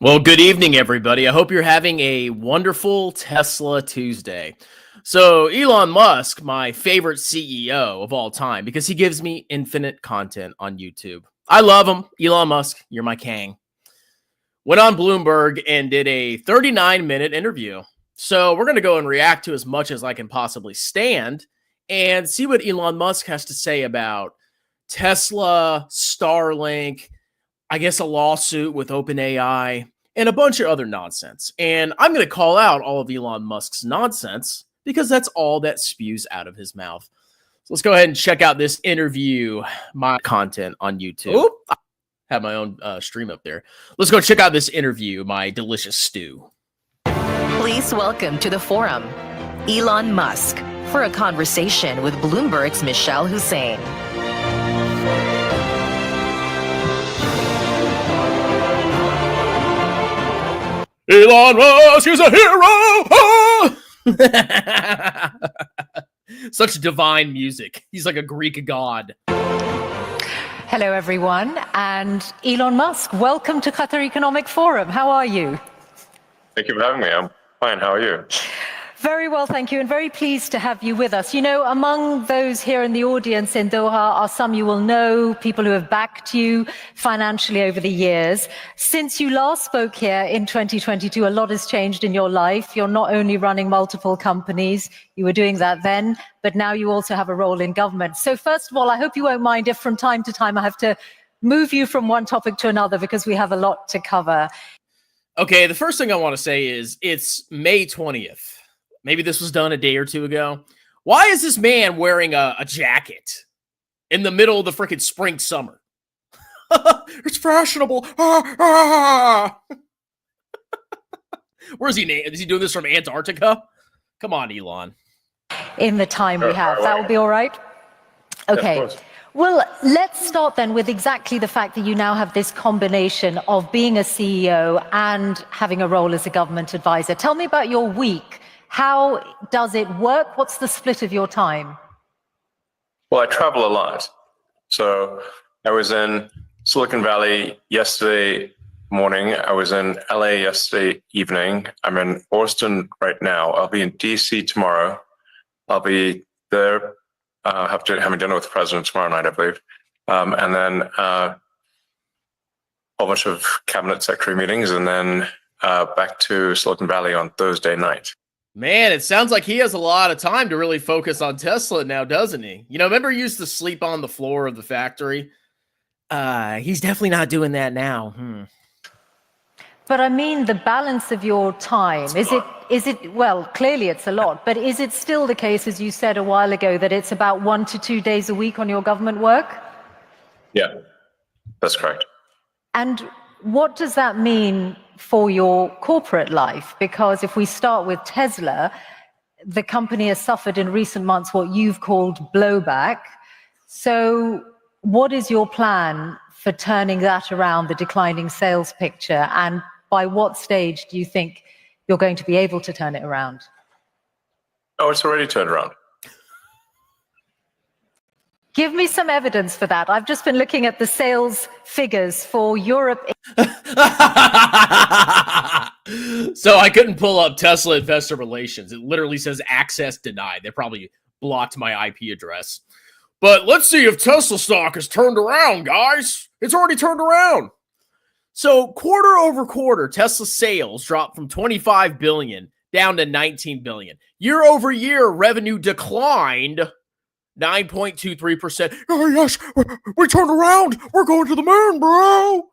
Well, good evening, everybody. I hope you're having a wonderful Tesla Tuesday. So, Elon Musk, my favorite CEO of all time, because he gives me infinite content on YouTube. I love him. Elon Musk, you're my king. Went on Bloomberg and did a 39-minute interview. So, we're going to go and react to as much as I can possibly stand and see what Elon Musk has to say about Tesla, Starlink, I guess a lawsuit with OpenAI, and a bunch of other nonsense. And I'm going to call out all of Elon Musk's nonsense because that's all that spews out of his mouth. So let's go ahead and check out this interview, my content on YouTube. Oop, I have my own stream up there. Let's go check out this interview, my delicious stew. Please welcome to the forum, Elon Musk, for a conversation with Bloomberg's Michelle Hussein. Elon Musk is a hero! Such divine music. He's like a Greek god. Hello, everyone. And Elon Musk, welcome to Qatar Economic Forum. How are you? Thank you for having me. I'm fine. How are you? Very well, thank you, and very pleased to have you with us. You know, among those here in the audience in Doha are some you will know, people who have backed you financially over the years. Since you last spoke here in 2022, a lot has changed in your life. You're not only running multiple companies, you were doing that then, but now you also have a role in government. So first of all, I hope you won't mind if from time to time I have to move you from one topic to another because we have a lot to cover. Okay, the first thing I want to say is it's May 20th. Maybe this was done a day or two ago. Why is this man wearing a jacket in the middle of the freaking spring summer? It's fashionable. Where is he? Is he doing this from Antarctica? Come on, Elon. In the time we have. That will be all right? Okay. Yeah, well, let's start then with exactly the fact that you now have this combination of being a CEO and having a role as a government advisor. Tell me about your week. How does it work? What's the split of your time? Well, I travel a lot. So I was in Silicon Valley yesterday morning. I was in LA yesterday evening. I'm in Austin right now. I'll be in DC tomorrow. I'll be there having dinner with the president tomorrow night, I believe. And then a whole bunch of cabinet secretary meetings, and then back to Silicon Valley on Thursday night. Man, it sounds like he has a lot of time to really focus on Tesla now, doesn't he? You know, remember he used to sleep on the floor of the factory? He's definitely not doing that now. But I mean, the balance of your time, is it, well, clearly it's a lot, but is it still the case, as you said a while ago, that it's about 1 to 2 days a week on your government work? Yeah, that's correct. And what does that mean for your corporate life? Because if we start with Tesla, the company has suffered in recent months what you've called blowback. So what is your plan for turning that around, the declining sales picture? And by what stage do you think you're going to be able to turn it around? Oh, it's already turned around. Give me some evidence for that. I've just been looking at the sales figures for Europe. So I couldn't pull up Tesla investor relations. It literally says access denied. They probably blocked my IP address. But let's see if Tesla stock has turned around, guys. It's already turned around. So quarter over quarter, Tesla sales dropped from 25 billion down to 19 billion. Year over year, revenue declined 9.23%. Oh, yes, we turned around. We're going to the moon, bro.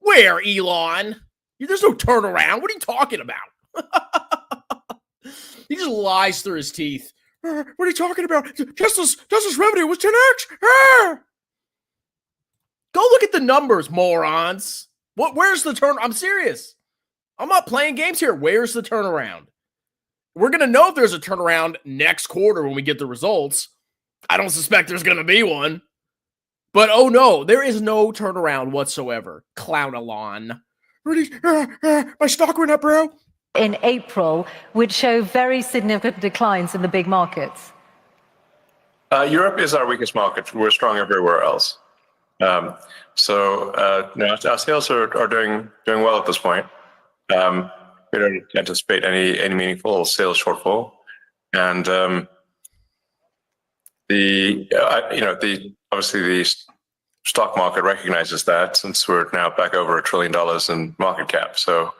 Where, Elon? There's no turnaround. What are you talking about? He just lies through his teeth. What are you talking about? Tesla's revenue was 10x. Go look at the numbers, morons. Where's the turn? I'm serious. I'm not playing games here. Where's the turnaround? We're going to know if there's a turnaround next quarter when we get the results. I don't suspect there's going to be one. But, oh, no, there is no turnaround whatsoever. Clown Elon. My stock went up, bro. In April, would show very significant declines in the big markets. Europe is our weakest market. We're strong everywhere else. Our sales are doing well at this point. We don't anticipate any meaningful sales shortfall, and obviously the stock market recognizes that, since we're now back over $1 trillion in market cap. So,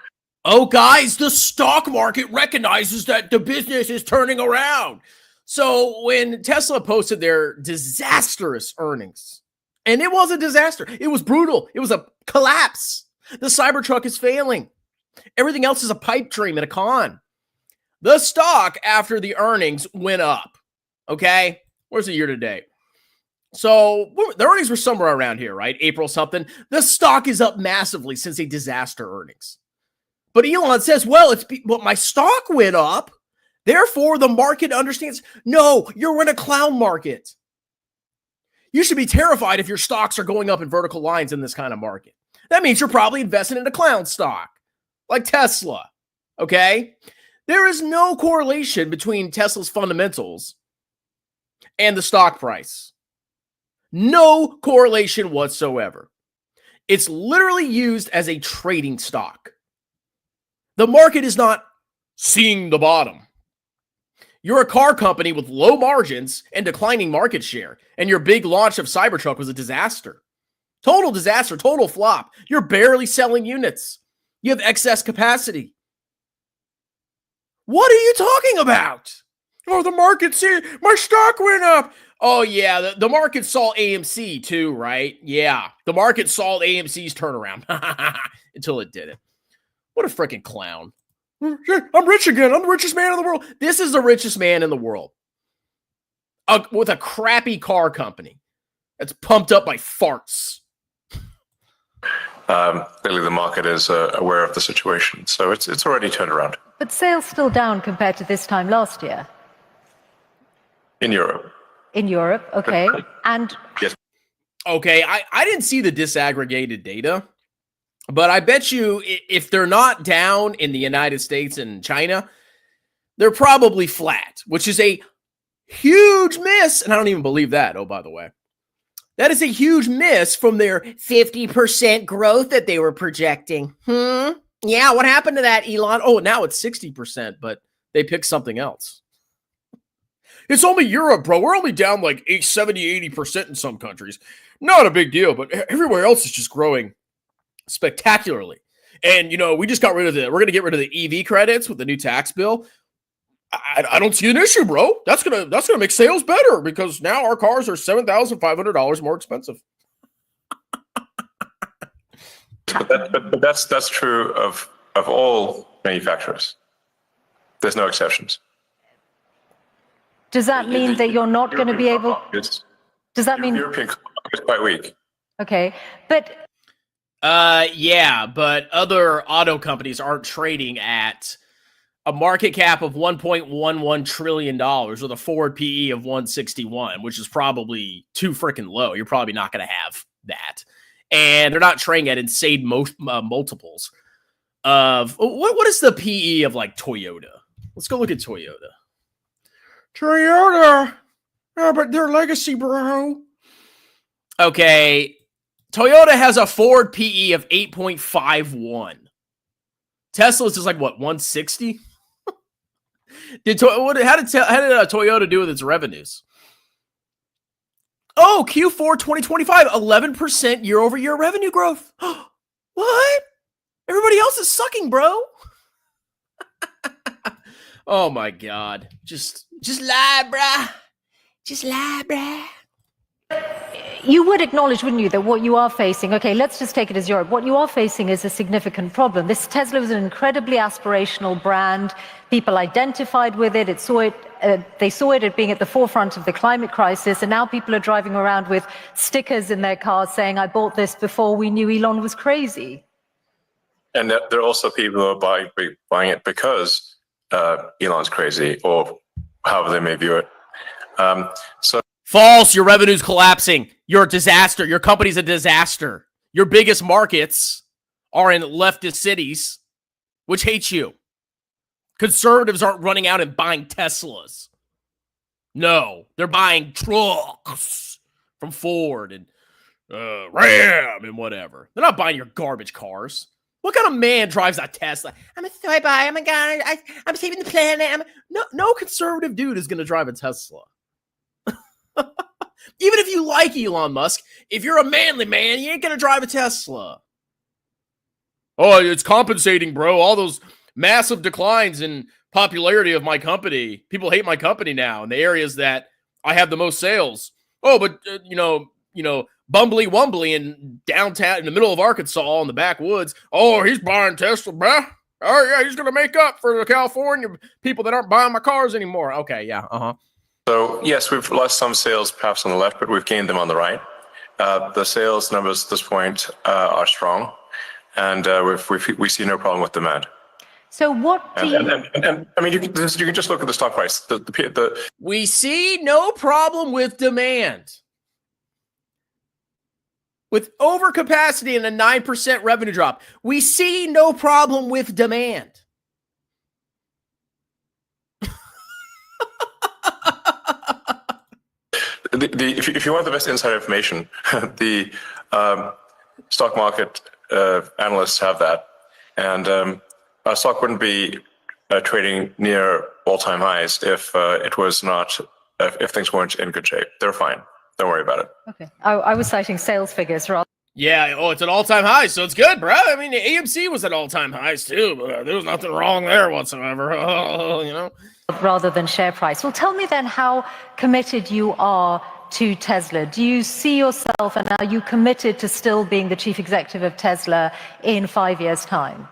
oh, guys, the stock market recognizes that the business is turning around. So when Tesla posted their disastrous earnings, and it was a disaster, it was brutal, it was a collapse. The Cybertruck is failing. Everything else is a pipe dream and a con. The stock after the earnings went up. Okay, where's the year to date? So the earnings were somewhere around here, right? April something. The stock is up massively since a disaster earnings. But Elon says, well, my stock went up. Therefore, the market understands. No, you're in a clown market. You should be terrified if your stocks are going up in vertical lines in this kind of market. That means you're probably investing in a clown stock like Tesla. Okay? There is no correlation between Tesla's fundamentals and the stock price. No correlation whatsoever. It's literally used as a trading stock. The market is not seeing the bottom. You're a car company with low margins and declining market share, and your big launch of Cybertruck was a disaster. Total disaster, total flop. You're barely selling units. You have excess capacity. What are you talking about? Oh, the market, see, my stock went up. Oh, yeah, the market saw AMC too, right? Yeah, the market saw AMC's turnaround until it didn't. What a freaking clown. I'm rich again. I'm the richest man in the world. This is the richest man in the world. With a crappy car company that's pumped up by farts. Clearly, the market is aware of the situation, so it's already turned around. But sales still down compared to this time last year. In Europe. In Europe, okay. And yes. Okay, I didn't see the disaggregated data, but I bet you if they're not down in the United States and China, they're probably flat, which is a huge miss. And I don't even believe that, oh, by the way. That is a huge miss from their 50% growth that they were projecting. Yeah, what happened to that, Elon? Oh, now it's 60%, but they picked something else. It's only Europe, bro. We're only down like 70, 80% in some countries. Not a big deal, but everywhere else is just growing spectacularly. And, we just got rid of we're going to get rid of the EV credits with the new tax bill. I don't see an issue, bro. That's gonna make sales better because now our cars are $7,500 more expensive. But that's true of all manufacturers. There's no exceptions. Does that mean that you're not going to be able? Does that mean European car market is quite weak? Okay, but yeah, but other auto companies aren't trading at a market cap of $1.11 trillion with a forward PE of 161, which is probably too freaking low. You're probably not going to have that. And they're not trading at insane multiples of what is the PE of like Toyota? Let's go look at Toyota. Toyota. Oh, but their legacy, bro. Okay. Toyota has a forward PE of 8.51. Tesla's is like what, 160? How did Toyota do with its revenues? Oh, Q4 2025, 11% year-over-year revenue growth. What? Everybody else is sucking, bro. Oh my God. Just lie, bruh. Just lie, bruh. you would acknowledge, wouldn't you, that what you are facing, okay, let's just take it as Europe, what you are facing is a significant problem. This Tesla was an incredibly aspirational brand. People identified with it. They saw it as being at the forefront of the climate crisis, and now people are driving around with stickers in their cars saying, I bought this before we knew Elon was crazy. And there are also people who are buying it because Elon's crazy, or however they may view it. False. Your revenue's collapsing. You're a disaster. Your company's a disaster. Your biggest markets are in leftist cities, which hate you. Conservatives aren't running out and buying Teslas. No, they're buying trucks from Ford and Ram and whatever. They're not buying your garbage cars. What kind of man drives a Tesla? I'm a soy boy. Oh my god, I'm saving the planet. No conservative dude is going to drive a Tesla. Even if you like Elon Musk, if you're a manly man, you ain't going to drive a Tesla. Oh, it's compensating, bro. All those massive declines in popularity of my company. People hate my company now in the areas that I have the most sales. Oh, but Bumbly Wumbly in downtown in the middle of Arkansas in the backwoods. Oh, he's buying Tesla, bruh. Oh yeah, he's gonna make up for the California people that aren't buying my cars anymore. Okay, yeah, So yes, we've lost some sales perhaps on the left, but we've gained them on the right. The sales numbers at this point are strong, and we see no problem with demand. So what do you... And I mean, you can just look at the stock price. We see no problem with demand. With overcapacity and a 9% revenue drop, we see no problem with demand. If you want the best inside information, the stock market analysts have that, and our stock wouldn't be trading near all-time highs if it was not if things weren't in good shape. They're fine. Don't worry about it. Okay. I was citing sales figures rather. Yeah, it's an all-time high, so it's good, bro. I mean, the AMC was at all-time highs too, but there was nothing wrong there whatsoever, Rather than share price. Well, tell me then how committed you are to Tesla. Do you see yourself, and are you committed to still being the chief executive of Tesla in 5 years' time?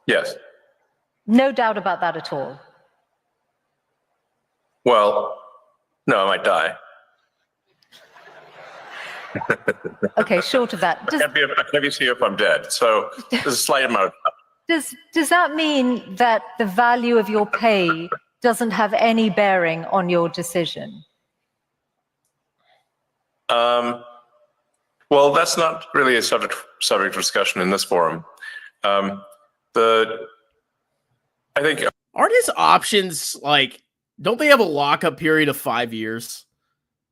Yes. No doubt about that at all. Well, no, I might die. Okay, short of that. I can't be CEO if I'm dead. So there's a slight amount of... Does that mean that the value of your pay doesn't have any bearing on your decision? Well, that's not really a subject of discussion in this forum. I think... Aren't his options like... Don't they have a lockup period of 5 years?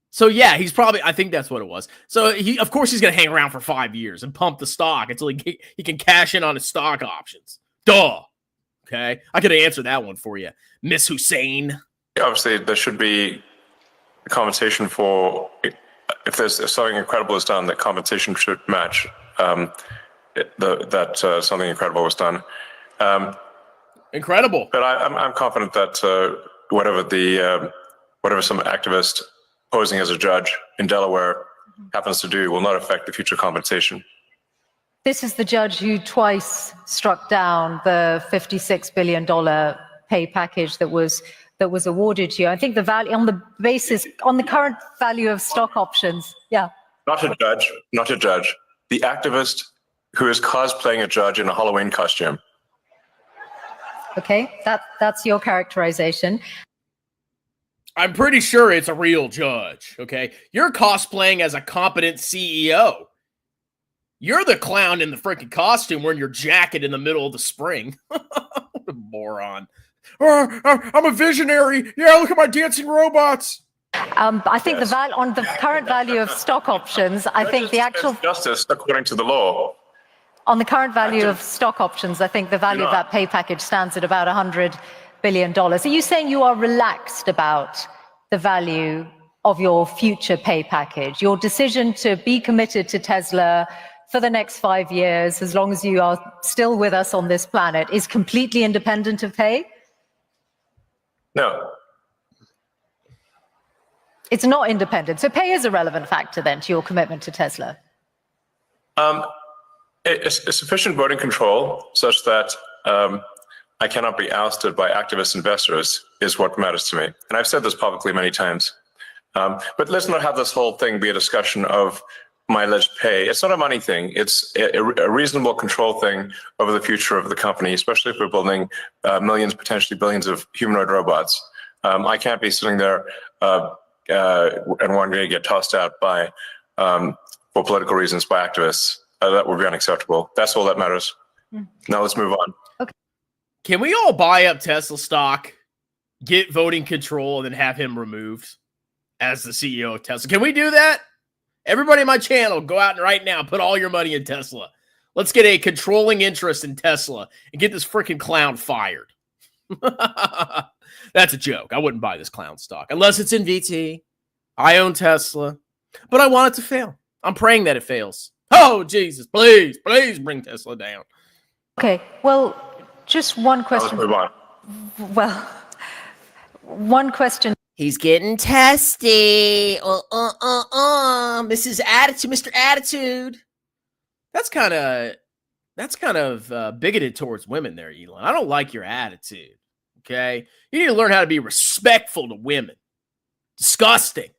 So yeah, he's probably, I think that's what it was. So of course he's going to hang around for 5 years and pump the stock until he can cash in on his stock options. Duh. Okay. I could answer that one for you, Miss Hussein. Obviously there should be compensation for, if something incredible is done, that compensation should match that something incredible was done. Incredible. But I'm confident that whatever some activist posing as a judge in Delaware happens to do will not affect the future compensation. This is the judge who twice struck down the $56 billion pay package that was awarded to you. I think the value on the current value of stock options. Yeah. Not a judge. The activist who is cosplaying a judge in a Halloween costume. Okay, that's your characterization. I'm pretty sure it's a real judge, okay? You're cosplaying as a competent CEO. You're the clown in the freaking costume wearing your jacket in the middle of the spring. What a moron. I'm a visionary. Yeah, look at my dancing robots. I think on the current value of stock options, I think the actual... Justice according to the law. On the current value of stock options, I think the value of that pay package stands at about $100 billion. Are you saying you are relaxed about the value of your future pay package? Your decision to be committed to Tesla for the next 5 years, as long as you are still with us on this planet, is completely independent of pay? No. It's not independent. So pay is a relevant factor then to your commitment to Tesla? A sufficient voting control such that I cannot be ousted by activist investors is what matters to me. And I've said this publicly many times. But let's not have this whole thing be a discussion of my alleged pay. It's not a money thing. It's a reasonable control thing over the future of the company, especially if we're building millions, potentially billions of humanoid robots. I can't be sitting there and one day get tossed out by, for political reasons, by activists. That would be unacceptable. That's all that matters. Now let's move on. Okay. Can we all buy up Tesla stock, get voting control, and then have him removed as the CEO of Tesla? Can we do that? Everybody on my channel, go out and right now, put all your money in Tesla. Let's get a controlling interest in Tesla and get this freaking clown fired. That's a joke. I wouldn't buy this clown stock unless it's in VT. I own Tesla, but I want it to fail. I'm praying that it fails. Oh, Jesus, please bring Tesla down. Okay, well, just one question. Let's move on. Well, one question. He's getting testy. Mrs. Attitude, Mr. Attitude. That's kind of bigoted towards women there, Elon. I don't like your attitude. Okay, you need to learn how to be respectful to women. Disgusting.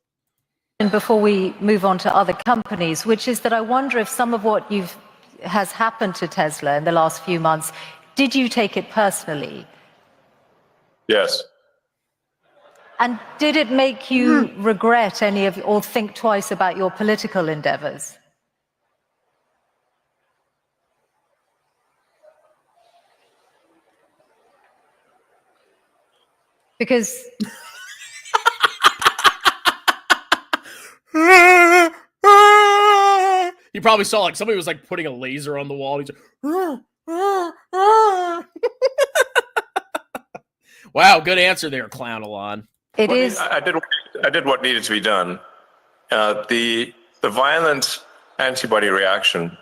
And before we move on to other companies, which is that I wonder if some of what has happened to Tesla in the last few months, did you take it personally? Yes. And did it make you regret any of, or think twice about your political endeavors? Because you probably saw like somebody was like putting a laser on the wall. He's like, wow, good answer there, Clown Elon. it is. I did what needed to be done. The violent antibody reaction,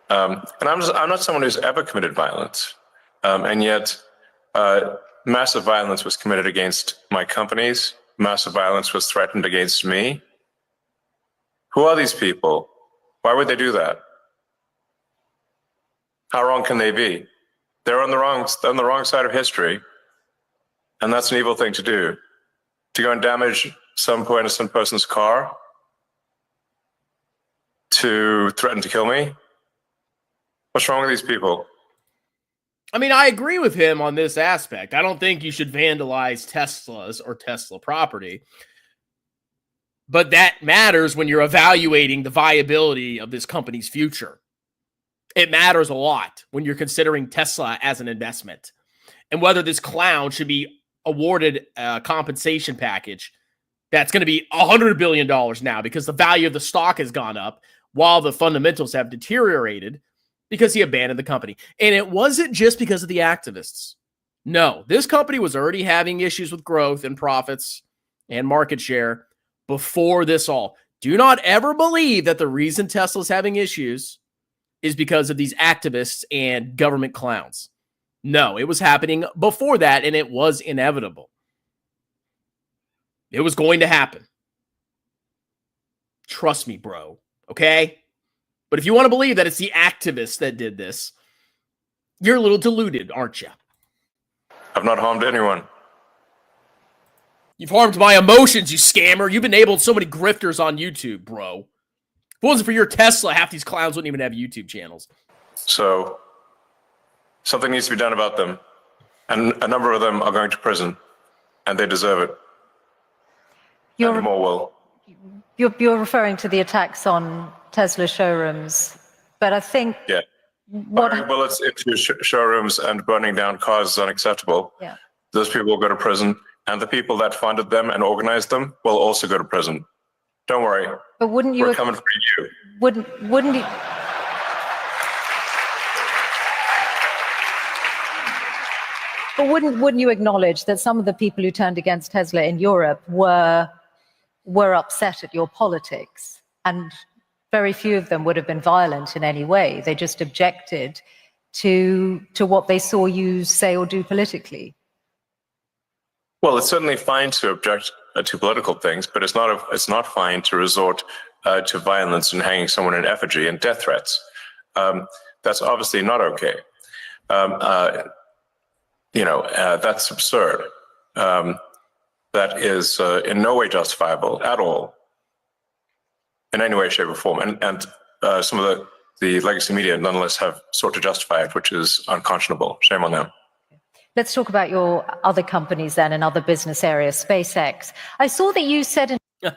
and I'm not someone who's ever committed violence, and yet massive violence was committed against my companies. Massive violence was threatened against me. Who are these people? Why would they do that? How wrong can they be? They're on the wrong side of history, and that's an evil thing to do. To go and damage some poor innocent person's car, to threaten to kill me. What's wrong with these people? I mean, I agree with him on this aspect. I don't think you should vandalize Teslas or Tesla property. But that matters when you're evaluating the viability of this company's future. It matters a lot when you're considering Tesla as an investment and whether this clown should be awarded a compensation package that's going to be $100 billion now because the value of the stock has gone up while the fundamentals have deteriorated because he abandoned the company. And it wasn't just because of the activists. No, this company was already having issues with growth and profits and market share before this all. Do not ever believe that the reason Tesla's having issues is because of these activists and government clowns. No, it was happening before that, and it was inevitable. It was going to happen. Trust me, bro. Okay? But if you want to believe that it's the activists that did this, you're a little deluded, aren't you? I've not harmed anyone. You've harmed my emotions, you scammer. You've enabled so many grifters on YouTube, bro. If it wasn't for your Tesla, half these clowns wouldn't even have YouTube channels. So something needs to be done about them. And a number of them are going to prison, and they deserve it. And more will. You're referring to the attacks on Tesla showrooms, but I think Firing bullets into showrooms and burning down cars is unacceptable. Yeah. Those people will go to prison, and the people that funded them and organized them will also go to prison. Don't worry. But wouldn't you? We're coming for you. Wouldn't you? But wouldn't you acknowledge that some of the people who turned against Tesla in Europe were upset at your politics, and very few of them would have been violent in any way. They just objected to what they saw you say or do politically. Well, it's certainly fine to object to political things, but it's not fine to resort to violence and hanging someone in effigy and death threats. That's obviously not okay. That's absurd. That is in no way justifiable at all, in any way, shape, or form. And some of the legacy media nonetheless have sought to justify it, which is unconscionable. Shame on them. Let's talk about your other companies then and other business areas, SpaceX. I saw that you said in All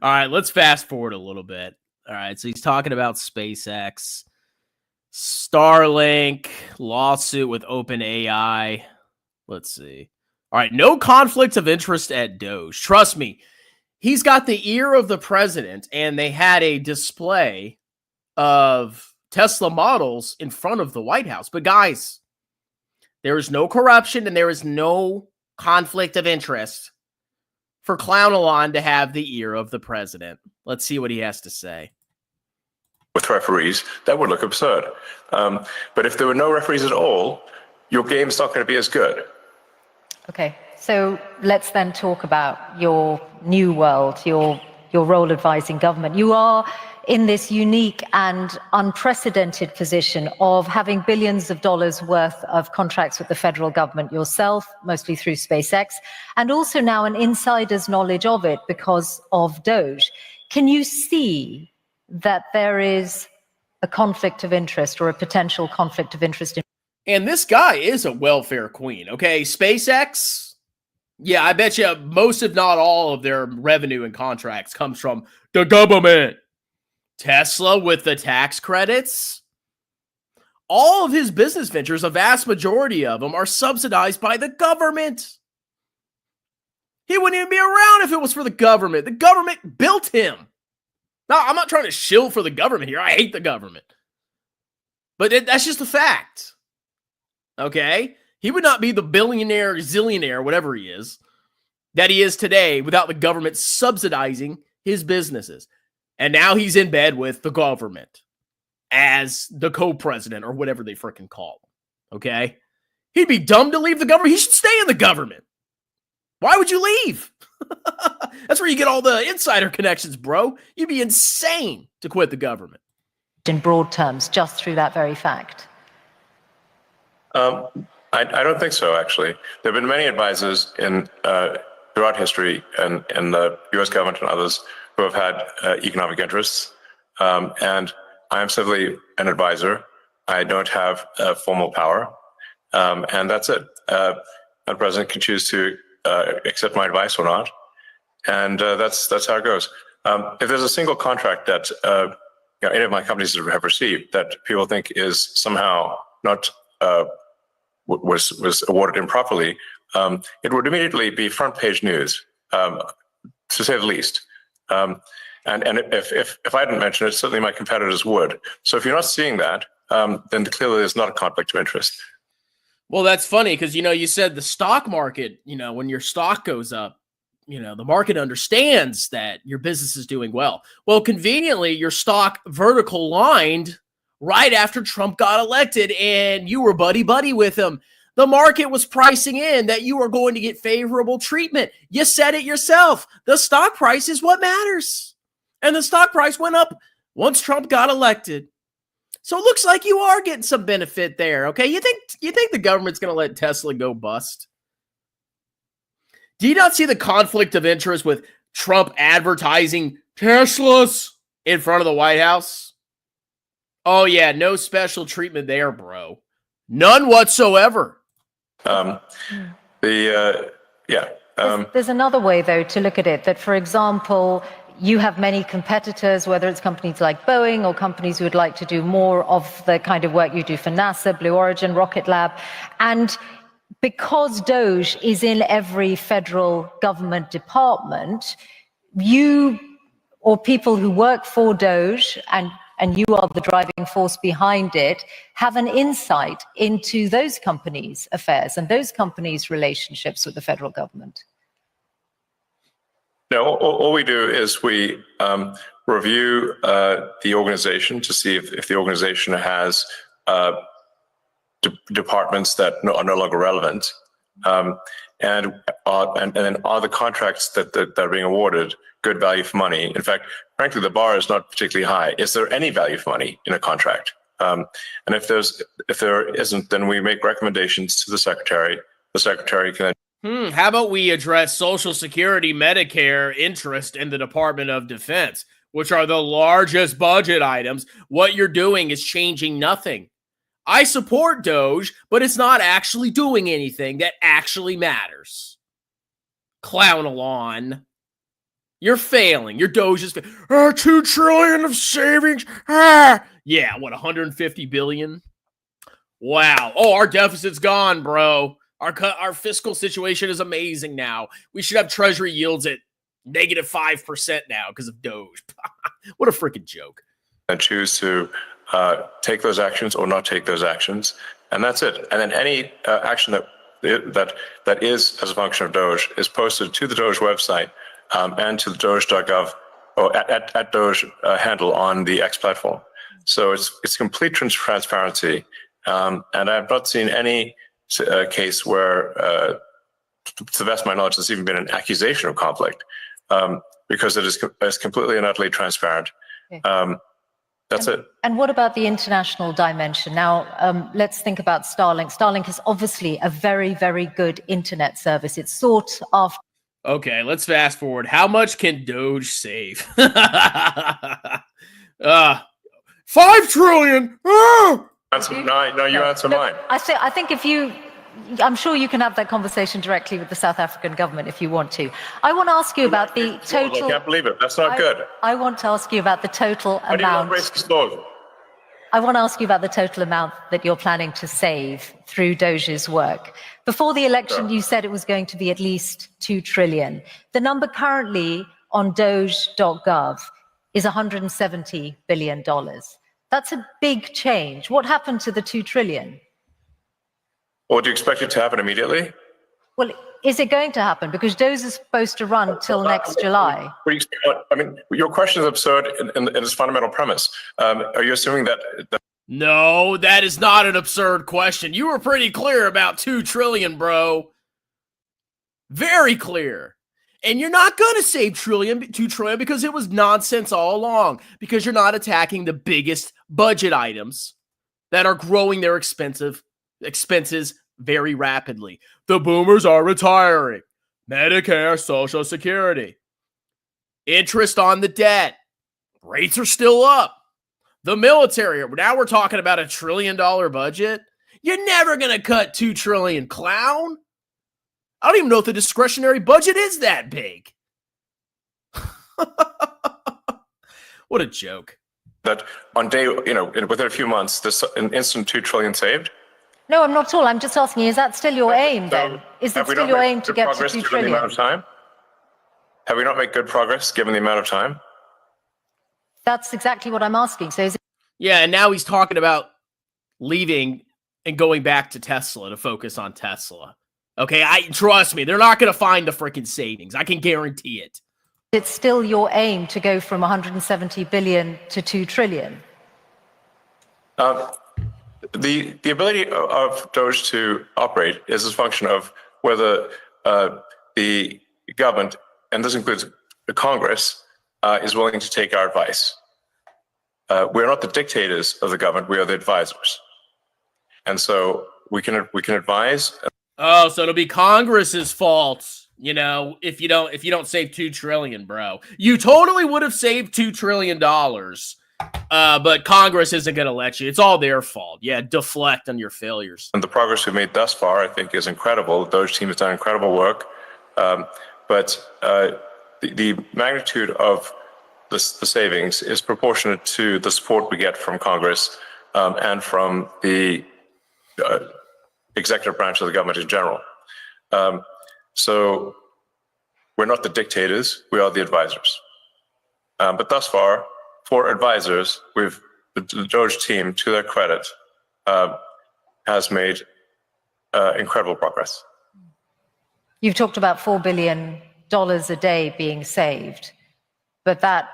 right, let's fast forward a little bit. All right, so he's talking about SpaceX, Starlink, lawsuit with OpenAI. Let's see. All right, no conflict of interest at DOGE. Trust me, he's got the ear of the president, and they had a display of Tesla models in front of the White House. But guys, there is no corruption and there is no conflict of interest for Clown Elon to have the ear of the president. Let's see what he has to say. With referees, that would look absurd. But if there were no referees at all, your game's not going to be as good. Okay, so let's then talk about your new world, your role advising government. You are in this unique and unprecedented position of having billions of dollars worth of contracts with the federal government yourself, mostly through SpaceX, and also now an insider's knowledge of it because of DOGE. Can you see that there is a conflict of interest or a potential conflict of interest? And this guy is a welfare queen, okay? SpaceX, yeah, I bet you most, if not all, of their revenue and contracts comes from the government. Tesla with the tax credits. All of his business ventures, a vast majority of them, are subsidized by the government. He wouldn't even be around if it was for the government. The government built him. Now, I'm not trying to shill for the government here. I hate the government. But that's just a fact. Okay? He would not be the billionaire, zillionaire, whatever he is, that he is today without the government subsidizing his businesses. And now he's in bed with the government as the co-president or whatever they freaking call him. Okay? He'd be dumb to leave the government. He should stay in the government. Why would you leave? That's where you get all the insider connections, bro. You'd be insane to quit the government. In broad terms, just through that very fact. I don't think so, actually. There have been many advisors throughout history and in the U.S. government and others who have had economic interests. And I am simply an advisor. I don't have formal power. And that's it. The president can choose to accept my advice or not. And that's how it goes. If there's a single contract that any of my companies have received that people think is somehow not was awarded improperly, it would immediately be front page news, to say the least. And if I didn't mention it, certainly my competitors would. So if you're not seeing that, then clearly there's not a conflict of interest. Well, that's funny because, you said the stock market, when your stock goes up, the market understands that your business is doing well. Well, conveniently, your stock vertical lined right after Trump got elected and you were buddy-buddy with him. The market was pricing in that you were going to get favorable treatment. You said it yourself. The stock price is what matters. And the stock price went up once Trump got elected. So it looks like you are getting some benefit there, okay? You think the government's going to let Tesla go bust? Do you not see the conflict of interest with Trump advertising Teslas in front of the White House? Oh, yeah, no special treatment there, bro. None whatsoever. There's another way, though, to look at it, that, for example, you have many competitors, whether it's companies like Boeing or companies who would like to do more of the kind of work you do for NASA, Blue Origin, Rocket Lab. And because DOGE is in every federal government department, you or people who work for DOGE, and you are the driving force behind it, have an insight into those companies' affairs and those companies' relationships with the federal government. No, all we do is we review the organization to see if the organization has departments that are no longer relevant, and then are the contracts that are being awarded good value for money. In fact, frankly, the bar is not particularly high. Is there any value for money in a contract? And if there isn't, then we make recommendations to the secretary. The secretary can then. How about we address Social Security, Medicare interest in the Department of Defense, which are the largest budget items? What you're doing is changing nothing. I support DOGE, but it's not actually doing anything that actually matters. Clown Elon. You're failing. Your DOGE is $2 trillion of savings. Yeah, what, 150 billion? Wow. Oh, our deficit's gone, bro. Our fiscal situation is amazing now. We should have treasury yields at, Negative 5% now because of Doge. What a freaking joke. And choose to take those actions or not take those actions, and that's it. And then any action that is as a function of Doge is posted to the Doge website and to the Doge.gov or at Doge handle on the X platform. So it's complete transparency, and I've not seen any case where, to the best of my knowledge, there's even been an accusation of conflict, because it is completely and utterly transparent. Okay. That's it. And what about the international dimension? Now, let's think about Starlink. Starlink is obviously a very, very good internet service. It's sought after. Okay, let's fast forward. How much can Doge save? 5 trillion. Answer, no, you answer mine. I think if you, I'm sure you can have that conversation directly with the South African government if you want to. I want to ask you about the total. I can't believe it. That's not good. I want to ask you about the total How do you not amount. raise this law? I want to ask you about the total amount that you're planning to save through Doge's work. Before the election, you said it was going to be at least 2 trillion. The number currently on Doge.gov is $170 billion. That's a big change. What happened to the 2 trillion? Or do you expect it to happen immediately? Well, is it going to happen? Because Doge is supposed to run till next July. I mean, your question is absurd in its fundamental premise. Are you assuming that? No, that is not an absurd question. You were pretty clear about 2 trillion, bro. Very clear. And you're not going to save 2 trillion because it was nonsense all along, because you're not attacking the biggest budget items that are growing their expenses very rapidly. The boomers are retiring. Medicare, Social Security. Interest on the debt. Rates are still up. The military, now we're talking about $1 trillion budget. You're never going to cut 2 trillion, clown. I don't even know if the discretionary budget is that big. What a joke. That on day, within a few months, this an instant 2 trillion saved? No, I'm not at all. I'm just asking, is that still your aim then? Is it Have we still not your made aim to good get to progress 2 given the trillion? amount of time? Have we not made good progress given the amount of time? That's exactly what I'm asking. So is it? Yeah, and now he's talking about leaving and going back to Tesla to focus on Tesla. Okay, trust me, they're not going to find the freaking savings. I can guarantee it. It's still your aim to go from 170 billion to 2 trillion? The ability of Doge to operate is a function of whether the government, and this includes the Congress, is willing to take our advice. We're not the dictators of the government; we are the advisors, and so we can advise. Oh, so it'll be Congress's fault, if you don't save 2 trillion, bro. You totally would have saved $2 trillion. But Congress isn't going to let you. It's all their fault. Yeah, deflect on your failures. And the progress we've made thus far, I think, is incredible. The Doge team has done incredible work. But the magnitude of the savings is proportionate to the support we get from Congress and from the executive branch of the government in general. So we're not the dictators. We are the advisors. But thus far, for advisors, the Doge team, to their credit, has made incredible progress. You've talked about $4 billion a day being saved, but that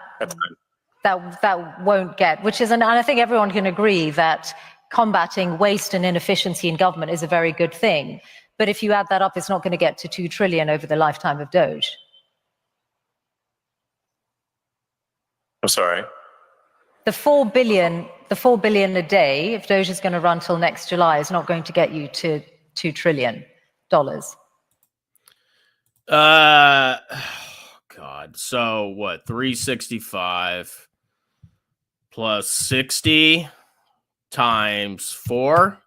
won't get, which is, and I think everyone can agree that combating waste and inefficiency in government is a very good thing. But if you add that up, it's not going to get to 2 trillion over the lifetime of Doge. I'm sorry. The 4 billion a day, if Doge is going to run till next July, is not going to get you to $2 trillion. God. So what? 365 plus 60 times 4.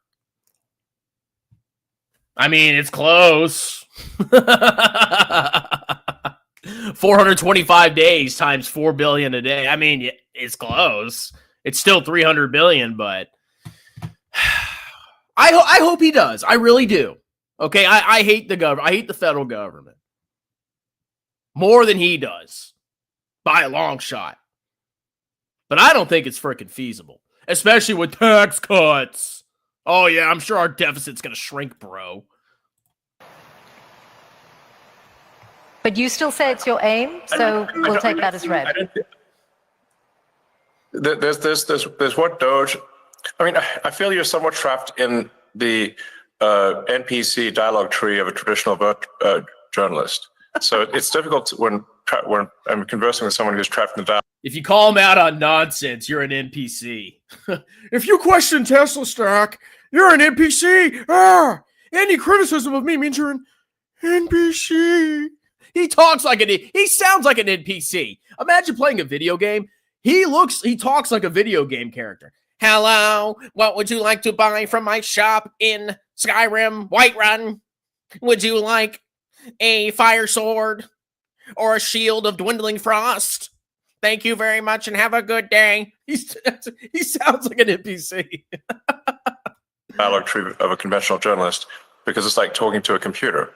I mean, it's close. 425 days times 4 billion a day. I mean, it's close. It's still 300 billion, but I hope he does. I really do. Okay, I hate the government. I hate the federal government More than he does. By a long shot. But I don't think it's freaking feasible. Especially with tax cuts. Oh yeah, I'm sure our deficit's going to shrink, bro. But you still say it's your aim, so we'll take that as read. There's what DOGE. I mean, I feel you're somewhat trapped in the NPC dialogue tree of a traditional journalist. So it's difficult when I'm conversing with someone who's trapped in the dialogue. If you call him out on nonsense, you're an NPC. If you question Tesla stock, you're an NPC. Any criticism of me means you're an NPC. He sounds like an NPC. Imagine playing a video game. He talks like a video game character. Hello, what would you like to buy from my shop in Skyrim Whiterun? Would you like a fire sword or a shield of dwindling frost? Thank you very much and have a good day. He sounds like an NPC. Dialogue tree of a conventional journalist because it's like talking to a computer.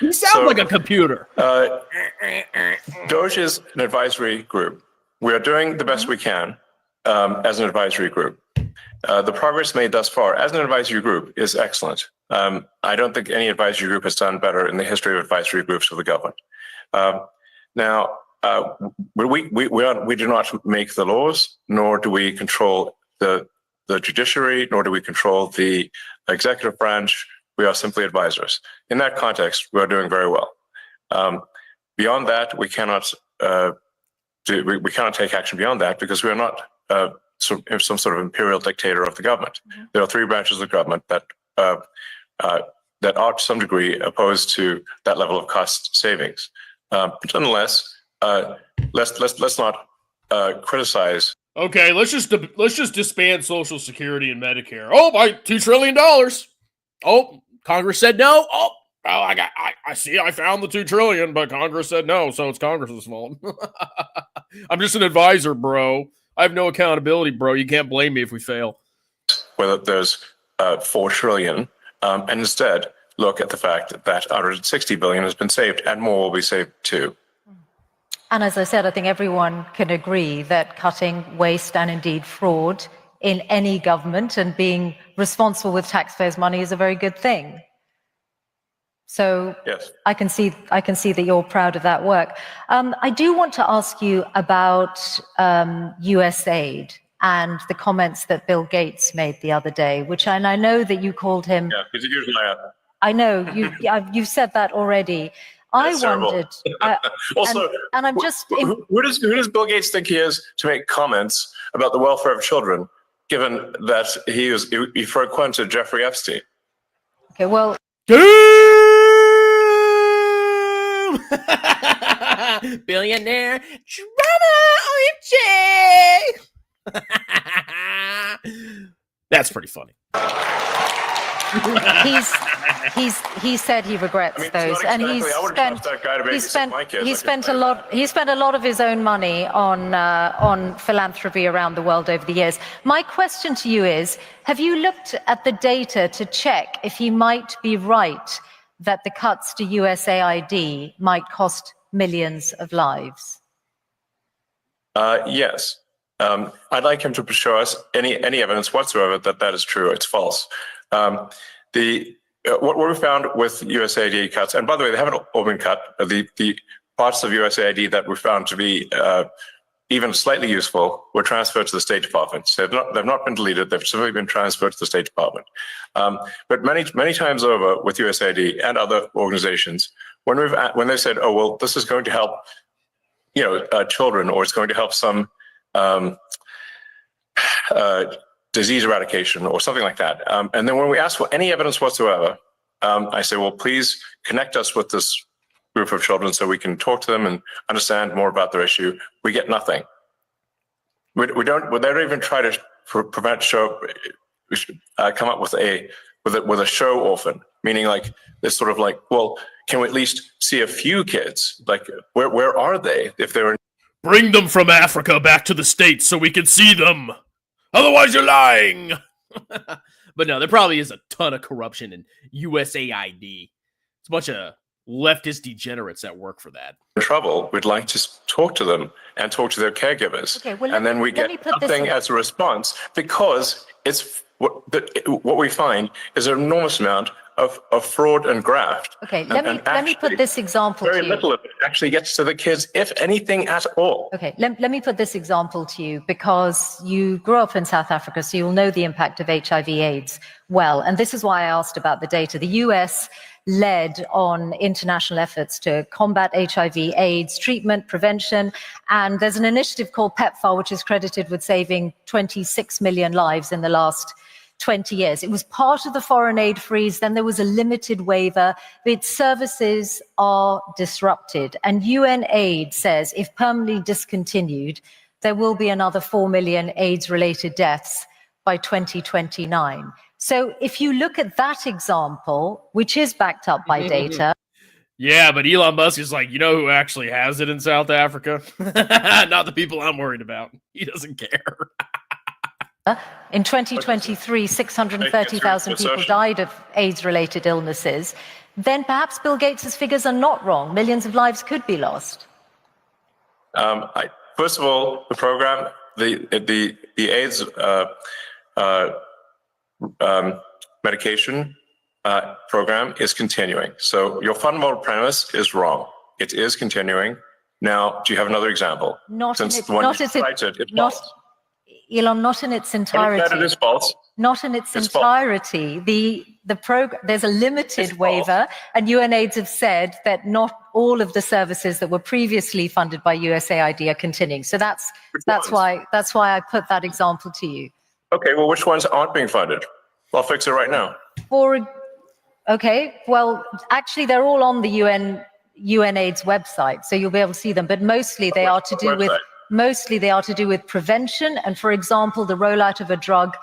You sound like a computer. DOGE is an advisory group. We are doing the best we can as an advisory group. The progress made thus far as an advisory group is excellent. I don't think any advisory group has done better in the history of advisory groups of the government. Now, we do not make the laws, nor do we control the judiciary, nor do we control the executive branch. We are simply advisors. In that context, we are doing very well. Beyond that, we cannot take action beyond that because we are not some sort of imperial dictator of the government. Mm-hmm. There are three branches of the government that are to some degree opposed to that level of cost savings. But nonetheless, let's not criticize. Okay, let's just disband Social Security and Medicare. Oh, by $2 trillion. Oh, Congress said no. Oh, I see. I found the $2 trillion, but Congress said no, so it's Congress's fault. I'm just an advisor, bro. I have no accountability, bro. You can't blame me if we fail. Whether there's $4 trillion, and instead look at the fact that $160 billion has been saved, and more will be saved too. And as I said, I think everyone can agree that cutting waste and indeed fraud in any government and being responsible with taxpayers' money is a very good thing. So yes. I can see that you're proud of that work. I do want to ask you about US aid and the comments that Bill Gates made the other day, and I know that you called him. Yeah, he's a huge liar. I know you've said that already. That's I wondered. Also, and I'm just who does Bill Gates think he is to make comments about the welfare of children, given that he frequented Jeffrey Epstein? Okay, well. Billionaire drama, OMG. That's pretty funny. He said he regrets those, and he spent a lot of his own money on philanthropy around the world over the years. My question to you is: have you looked at the data to check if he might be right that the cuts to USAID might cost millions of lives? Yes. I'd like him to show us any evidence whatsoever that is true. It's false. What we found with USAID cuts, and by the way, they haven't all been cut. The parts of USAID that we found to be even slightly useful were transferred to the State Department. So they've not been deleted. They've simply been transferred to the State Department. But many times over with USAID and other organizations, when they said, "Oh well, this is going to help, children, or it's going to help some disease eradication or something like that," and then when we ask for any evidence whatsoever, I say, "Well, please connect us with this group of children so we can talk to them and understand more about their issue." We get nothing. They don't even try to come up with a show orphan, meaning like this sort of like, well, can we at least see a few kids? Like, where are they if they're in? Bring them from Africa back to the States so we can see them. Otherwise, you're lying. But no, there probably is a ton of corruption in USAID. It's a bunch of leftist degenerates that work for that. In trouble, we'd like to talk to them and talk to their caregivers. Okay, well, and then we get nothing as a response because it's what we find is an enormous amount of fraud and graft. Okay, let me put this example to you. Very little of it actually gets to the kids, if anything at all. Okay, let me put this example to you because you grew up in South Africa, so you'll know the impact of HIV/AIDS well. And this is why I asked about the data. The US led on international efforts to combat HIV/AIDS treatment, prevention, and there's an initiative called PEPFAR, which is credited with saving 26 million lives in the last 20 years. It was part of the foreign aid freeze. Then there was a limited waiver. Its services are disrupted. And UNAID says if permanently discontinued, there will be another 4 million AIDS-related deaths by 2029. So if you look at that example, which is backed up by data. Yeah, but Elon Musk is like, you know who actually has it in South Africa? Not the people I'm worried about. He doesn't care. In 2023, 630,000 people died of AIDS-related illnesses. Then perhaps Bill Gates' figures are not wrong. Millions of lives could be lost. First of all, the program, the AIDS medication program is continuing. So your fundamental premise is wrong. It is continuing. Now, do you have another example? Elon, not in its entirety. It is false. Not in its entirety. The program, there's a limited waiver, and UNAIDS have said that not all of the services that were previously funded by USAID are continuing. So that's why I put that example to you. Okay, well, which ones aren't being funded? I'll fix it right now. Okay, well, actually, they're all on the UNAIDS website, so you'll be able to see them. But mostly they are to do with. Mostly they are to do with prevention. And for example, the rollout of a drug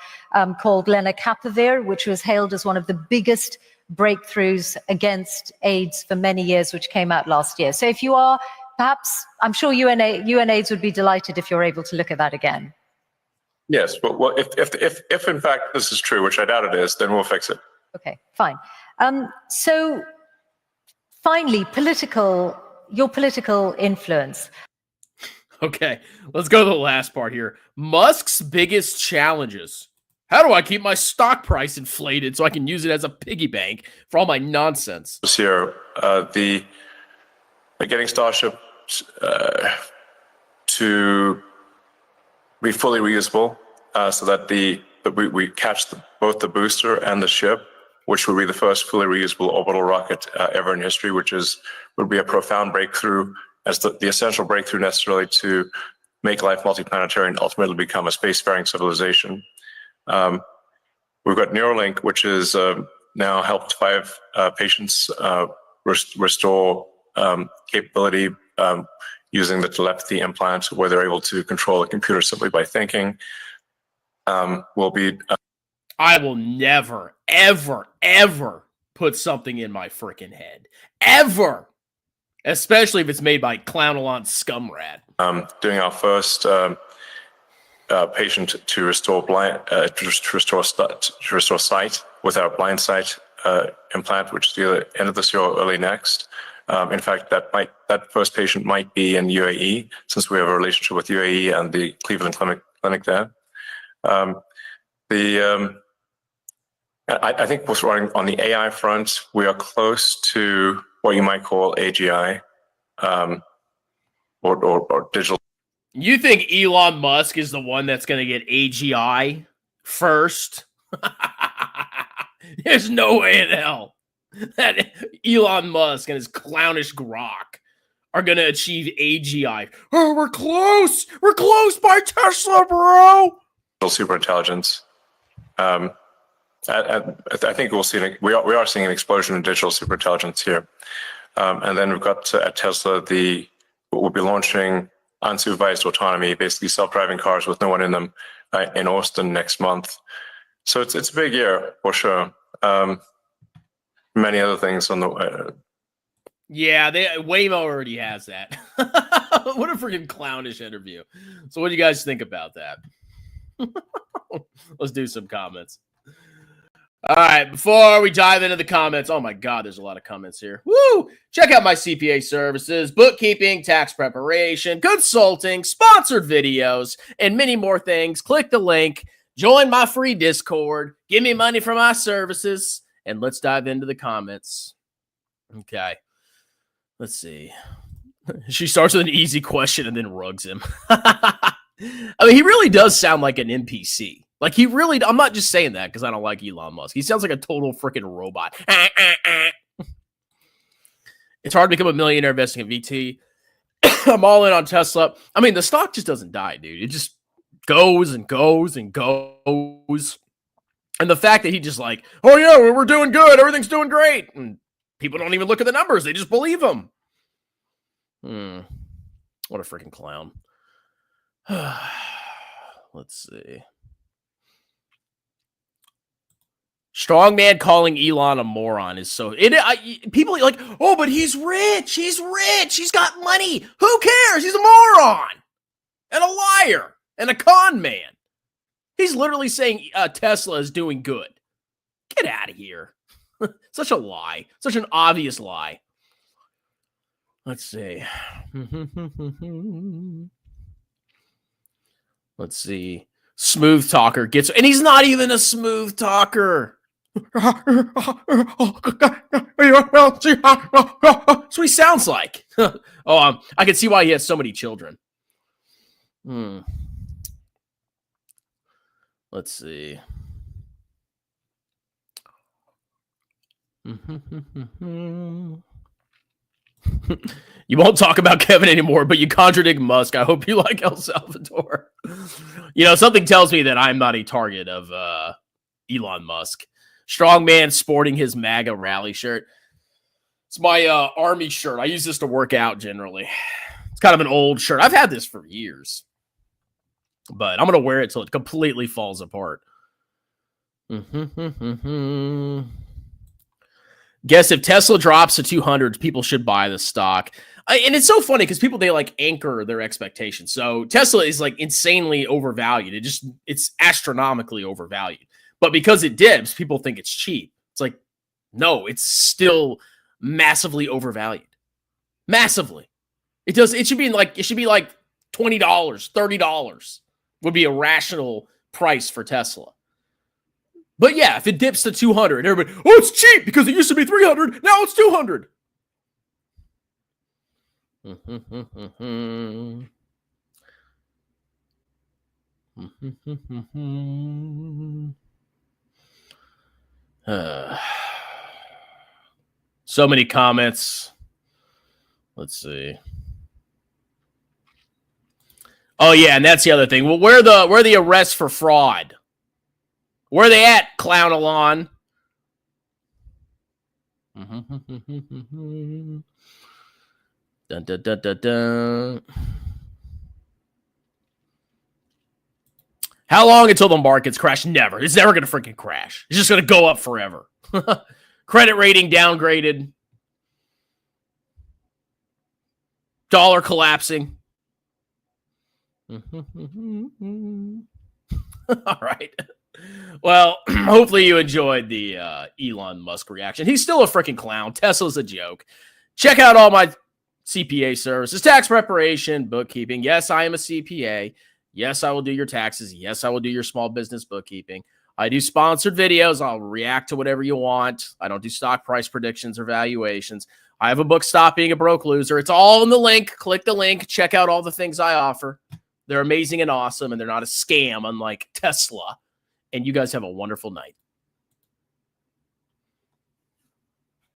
called lenacapavir, which was hailed as one of the biggest breakthroughs against AIDS for many years, which came out last year. So if you are, perhaps, I'm sure UNAIDS would be delighted if you're able to look at that again. Yes, but if in fact this is true, which I doubt it is, then we'll fix it. Okay, fine. So finally, your political influence. Okay, let's go to the last part here. Musk's biggest challenges. How do I keep my stock price inflated so I can use it as a piggy bank for all my nonsense? This year, getting Starship to be fully reusable so that we catch both the booster and the ship, which would be the first fully reusable orbital rocket ever in history, would be a profound breakthrough as the essential breakthrough necessarily to make life multiplanetary and ultimately become a spacefaring civilization. We've got Neuralink, which has now helped 5 patients restore capability using the telepathy implant, where they're able to control a computer simply by thinking. I will never, ever, ever put something in my freaking head. Ever! Especially if it's made by Clown Elon Scumrat. Doing our first patient to restore sight with our blind sight implant, which is either end of this year or early next. In fact, that first patient might be in UAE, since we have a relationship with UAE and the Cleveland Clinic there. I think what's running on the AI front, we are close to what you might call AGI, or digital. You think Elon Musk is the one that's going to get AGI first? There's no way in hell that Elon Musk and his clownish grok are going to achieve AGI. Oh, we're close! We're close by Tesla, bro! Superintelligence. I think we are seeing an explosion in digital superintelligence here. And then we've got at Tesla, we'll be launching unsupervised autonomy, basically self-driving cars with no one in them in Austin next month. So it's a big year for sure. Many other things on the Yeah, Waymo already has that. What a freaking clownish interview. So what do you guys think about that? Let's do some comments. All right, before we dive into the comments, oh my God, there's a lot of comments here. Woo! Check out my CPA services, bookkeeping, tax preparation, consulting, sponsored videos, and many more things. Click the link, join my free Discord, give me money for my services, and let's dive into the comments. Okay, let's see. She starts with an easy question and then rugs him. I mean, he really does sound like an NPC. Like, he really, I'm not just saying that because I don't like Elon Musk. He sounds like a total freaking robot. It's hard to become a millionaire investing in VT. I'm all in on Tesla. I mean, the stock just doesn't die, dude. It just goes and goes and goes. And the fact that he just like, oh yeah, we're doing good. Everything's doing great. And people don't even look at the numbers. They just believe him. What a freaking clown. Let's see. Strongman calling Elon a moron is so... people are like, oh, but he's rich. He's rich. He's got money. Who cares? He's a moron and a liar and a con man. He's literally saying Tesla is doing good. Get out of here. Such a lie. Such an obvious lie. Let's see. Let's see. Smooth talker gets... And he's not even a smooth talker. That's what he sounds like. I can see why he has so many children. Let's see. You won't talk about Kevin anymore, but you contradict Musk. I hope you like El Salvador. Something tells me that I'm not a target of Elon Musk. Strongman sporting his MAGA rally shirt. It's my army shirt. I use this to work out generally. It's kind of an old shirt. I've had this for years. But I'm going to wear it till it completely falls apart. Guess if Tesla drops to 200, people should buy the stock. And it's so funny because people, they like anchor their expectations. So Tesla is like insanely overvalued. It's astronomically overvalued. But because it dips, people think it's cheap. It's like, no, it's still massively overvalued. Massively. It should be like $20, $30 would be a rational price for Tesla. But yeah, if it dips to 200, everybody, oh, it's cheap because it used to be 300, now it's 200. So many comments. Let's see. Oh yeah, and that's the other thing. Well, where are the arrests for fraud? Where are they at, Clown Elon? Dun, dun, dun, dun, dun. How long until the markets crash? Never. It's never going to freaking crash. It's just going to go up forever. Credit rating downgraded. Dollar collapsing. All right. Well, hopefully you enjoyed the Elon Musk reaction. He's still a freaking clown. Tesla's a joke. Check out all my CPA services, tax preparation, bookkeeping. Yes, I am a CPA. Yes, I will do your taxes. Yes, I will do your small business bookkeeping. I do sponsored videos. I'll react to whatever you want. I don't do stock price predictions or valuations. I have a book, Stop Being a Broke Loser. It's all in the link. Click the link. Check out all the things I offer. They're amazing and awesome, and they're not a scam unlike Tesla. And you guys have a wonderful night.